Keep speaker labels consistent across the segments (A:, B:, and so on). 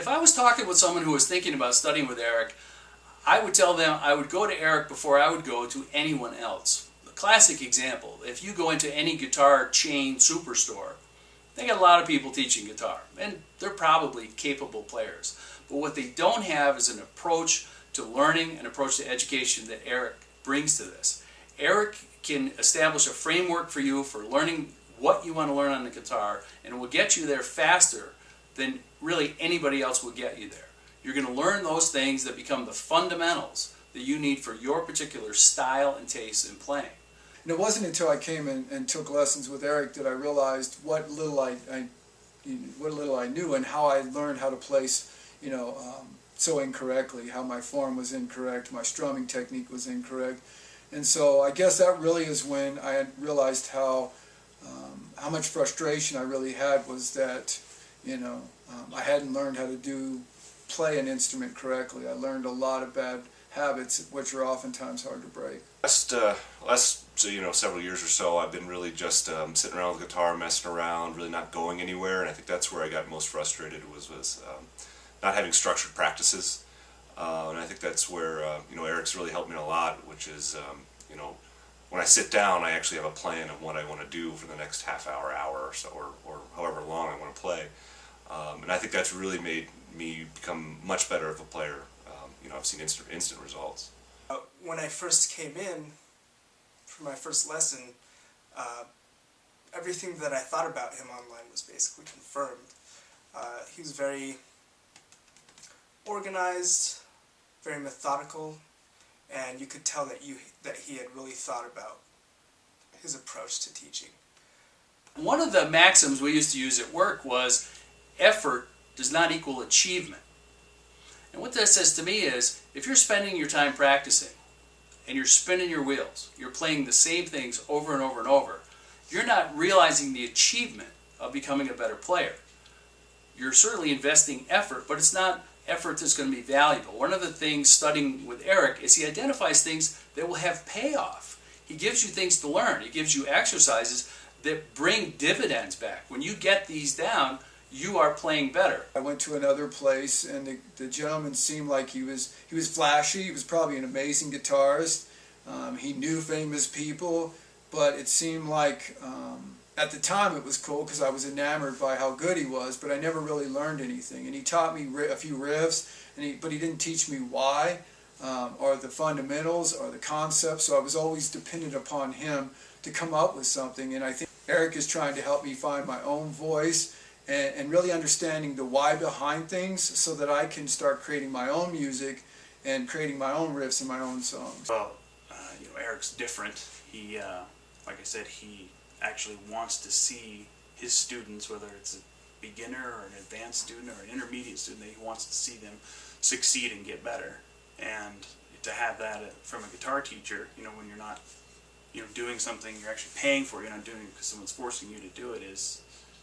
A: If I was talking with someone who was thinking about studying with Eric, I would tell them I would go to Eric before I would go to anyone else. A classic example, if you go into any guitar chain superstore, they got a lot of people teaching guitar, and they're probably capable players. But what they don't have is an approach to learning, an approach to education that Eric brings to this. Eric can establish a framework for you for learning what you want to learn on the guitar, and it will get you there faster than really anybody else will get you there. You're going to learn those things that become the fundamentals that you need for your particular style and taste in playing.
B: And it wasn't until I came in and took lessons with Eric that I realized what little I knew and how I learned how to place, so incorrectly, how my form was incorrect, my strumming technique was incorrect. And so I guess that really is when I realized how much frustration I really had, was that, I hadn't learned how to play an instrument correctly. I learned a lot of bad habits, which are oftentimes hard to break.
C: Last several years or so, I've been really just sitting around with the guitar, messing around, really not going anywhere. And I think that's where I got most frustrated, was not having structured practices. And I think that's where Eric's really helped me a lot, which is when I sit down, I actually have a plan of what I want to do for the next half hour, hour or so, or however long I want to play. And I think that's really made me become much better of a player. I've seen instant results.
D: When I first came in for my first lesson, everything that I thought about him online was basically confirmed. He was very organized, very methodical, and you could tell that he had really thought about his approach to teaching.
A: One of the maxims we used to use at work was effort does not equal achievement. And what that says to me is, if you're spending your time practicing and you're spinning your wheels, you're playing the same things over and over and over, you're not realizing the achievement of becoming a better player. You're certainly investing effort, but it's not effort that's going to be valuable. One of the things studying with Eric is he identifies things that will have payoff. He gives you things to learn. He gives you exercises that bring dividends back. When you get these down, you are playing better.
B: I went to another place, and the gentleman seemed like he was flashy. He was probably an amazing guitarist. He knew famous people, but it seemed like at the time it was cool because I was enamored by how good he was, but I never really learned anything. And he taught me a few riffs, but he didn't teach me why, or the fundamentals, or the concepts. So I was always dependent upon him to come up with something. And I think Eric is trying to help me find my own voice, and really understanding the why behind things, so that I can start creating my own music and creating my own riffs and my own songs.
E: Well, Eric's different. He, like I said, he actually wants to see his students, whether it's a beginner or an advanced student or an intermediate student, he wants to see them succeed and get better. And to have that from a guitar teacher, when you're not, doing something you're actually paying for, you're not doing it because someone's forcing you to do it, is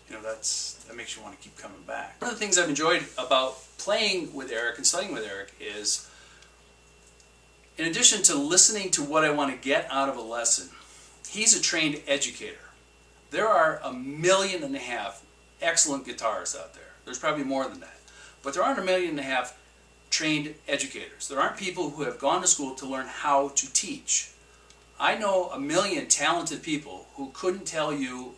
E: that makes you want to keep coming back.
A: One of the things I've enjoyed about playing with Eric and studying with Eric is, in addition to listening to what I want to get out of a lesson, he's a trained educator. There are 1.5 million excellent guitarists out there. There's probably more than that. But there aren't 1.5 million trained educators. There aren't people who have gone to school to learn how to teach. I know 1 million talented people who couldn't tell you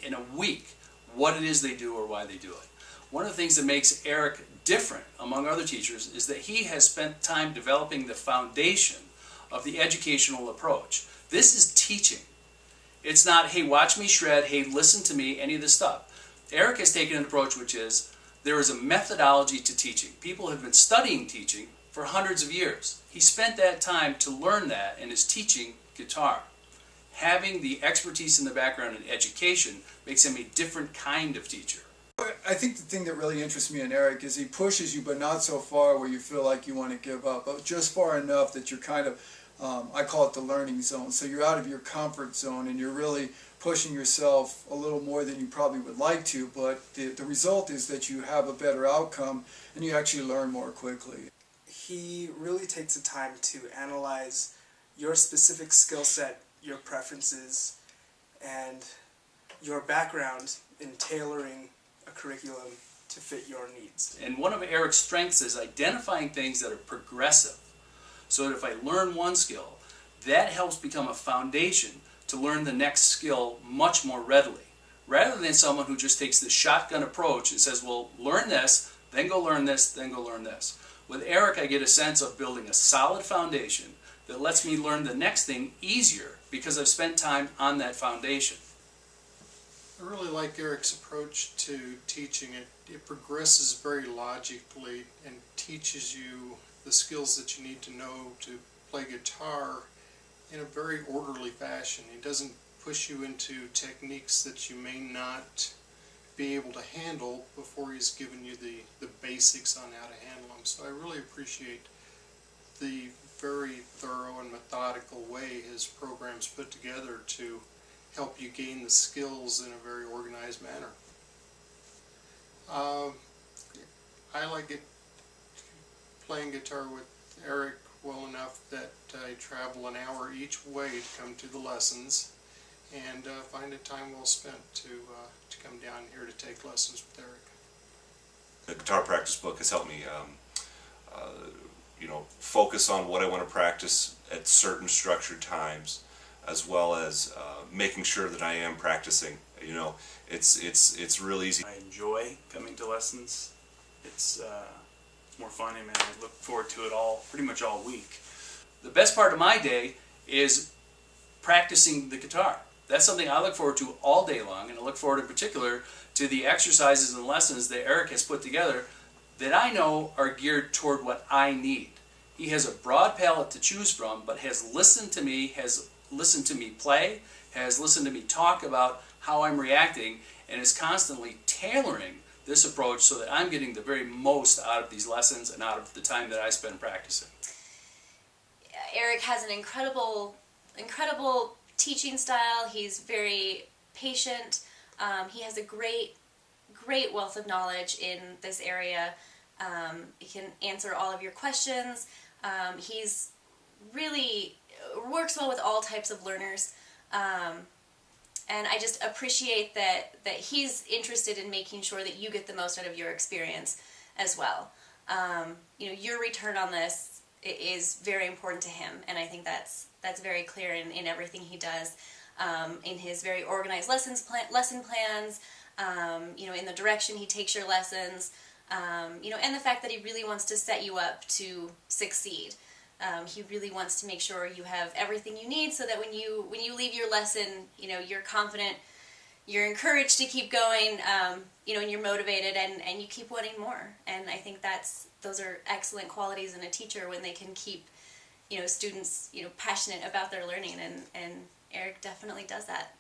A: in a week what it is they do or why they do it. One of the things that makes Eric different among other teachers is that he has spent time developing the foundation of the educational approach. This is teaching. It's not, hey, watch me shred, hey, listen to me, any of this stuff. Eric has taken an approach which is, there is a methodology to teaching. People have been studying teaching for hundreds of years. He spent that time to learn that and is teaching guitar. Having the expertise in the background in education makes him a different kind of teacher.
B: I think the thing that really interests me in Eric is he pushes you, but not so far where you feel like you want to give up, but just far enough that you're kind of, I call it the learning zone. So you're out of your comfort zone and you're really pushing yourself a little more than you probably would like to, but the result is that you have a better outcome and you actually learn more quickly.
D: He really takes the time to analyze your specific skill set, your preferences, and your background in tailoring a curriculum to fit your needs.
A: And one of Eric's strengths is identifying things that are progressive. So that if I learn one skill, that helps become a foundation to learn the next skill much more readily. Rather than someone who just takes the shotgun approach and says, well, learn this, then go learn this, then go learn this. With Eric, I get a sense of building a solid foundation that lets me learn the next thing easier because I've spent time on that foundation.
F: I really like Eric's approach to teaching. It progresses very logically and teaches you the skills that you need to know to play guitar in a very orderly fashion. He doesn't push you into techniques that you may not be able to handle before he's given you the basics on how to handle them. So I really appreciate the very thorough and methodical way his program's put together to help you gain the skills in a very organized manner. I like it playing guitar with Eric well enough that I travel an hour each way to come to the lessons, and find a time well spent to come down here to take lessons with Eric.
C: The guitar practice book has helped me focus on what I want to practice at certain structured times, as well as making sure that I am practicing. It's really easy.
E: I enjoy coming to lessons. It's more fun, and I look forward to it pretty much all week.
A: The best part of my day is practicing the guitar. That's something I look forward to all day long, and I look forward in particular to the exercises and lessons that Eric has put together that I know are geared toward what I need. He has a broad palette to choose from, but has listened to me play, has listened to me talk about how I'm reacting, and is constantly tailoring this approach so that I'm getting the very most out of these lessons and out of the time that I spend practicing.
G: Eric has an incredible teaching style. He's very patient. He has a great wealth of knowledge in this area. He can answer all of your questions. He's really works well with all types of learners. And I just appreciate that he's interested in making sure that you get the most out of your experience as well. Your return on this is very important to him, and I think that's very clear in everything he does, in his very organized lesson plans, in the direction he takes your lessons, and the fact that he really wants to set you up to succeed. He really wants to make sure you have everything you need so that when you leave your lesson, you're confident, you're encouraged to keep going, and you're motivated and you keep wanting more. And I think those are excellent qualities in a teacher when they can keep, students, passionate about their learning, and Eric definitely does that.